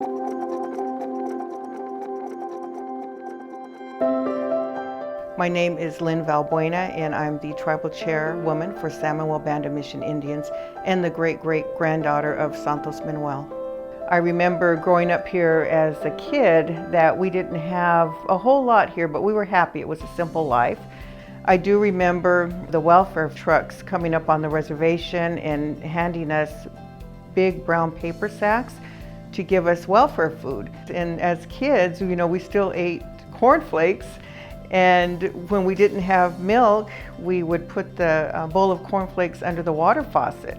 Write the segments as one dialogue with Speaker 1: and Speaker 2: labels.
Speaker 1: My name is Lynn Valbuena, and I'm the tribal chairwoman for San Manuel Band of Mission Indians and the great-great-granddaughter of Santos Manuel. I remember growing up here as a kid that we didn't have a whole lot here, but we were happy. It was a simple life. I do remember the welfare trucks coming up on the reservation and handing us big brown paper sacks to give us welfare food. And as kids, we still ate cornflakes. And when we didn't have milk, we would put the bowl of cornflakes under the water faucet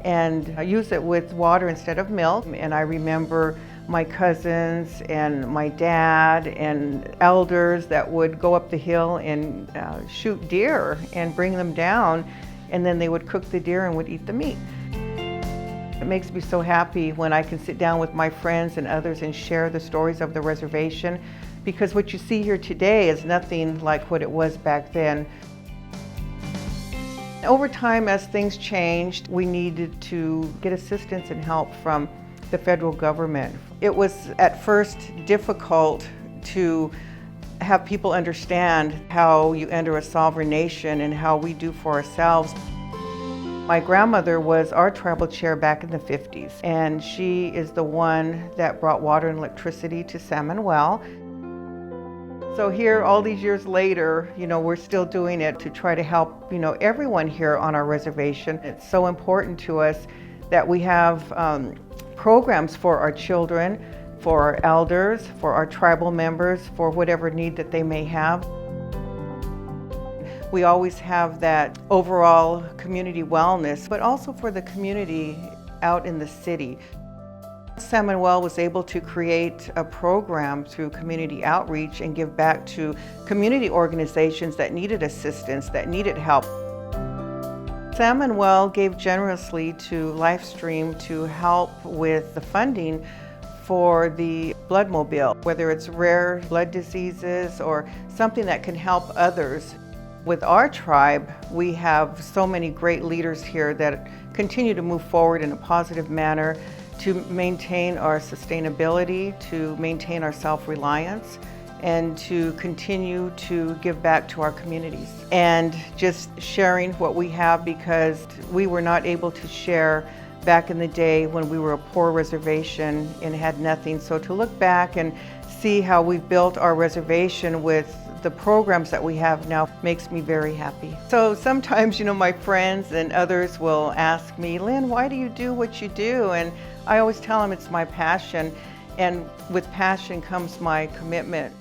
Speaker 1: and use it with water instead of milk. And I remember my cousins and my dad and elders that would go up the hill and shoot deer and bring them down, and then they would cook the deer and would eat the meat. It makes me so happy when I can sit down with my friends and others and share the stories of the reservation, because what you see here today is nothing like what it was back then. Over time, as things changed, we needed to get assistance and help from the federal government. It was at first difficult to have people understand how you enter a sovereign nation and how we do for ourselves. My grandmother was our tribal chair back in the 50s, and she is the one that brought water and electricity to San Manuel. So here, all these years later, we're still doing it to try to help, everyone here on our reservation. It's so important to us that we have programs for our children, for our elders, for our tribal members, for whatever need that they may have. We always have that overall community wellness, but also for the community out in the city. San Manuel was able to create a program through community outreach and give back to community organizations that needed assistance, that needed help. San Manuel gave generously to LifeStream to help with the funding for the blood mobile, whether it's rare blood diseases or something that can help others. With our tribe, we have so many great leaders here that continue to move forward in a positive manner to maintain our sustainability, to maintain our self-reliance, and to continue to give back to our communities. And just sharing what we have, because we were not able to share back in the day when we were a poor reservation and had nothing. So to look back and see how we've built our reservation with the programs that we have now makes me very happy. So sometimes, my friends and others will ask me, Lynn, why do you do what you do? And I always tell them it's my passion, and with passion comes my commitment.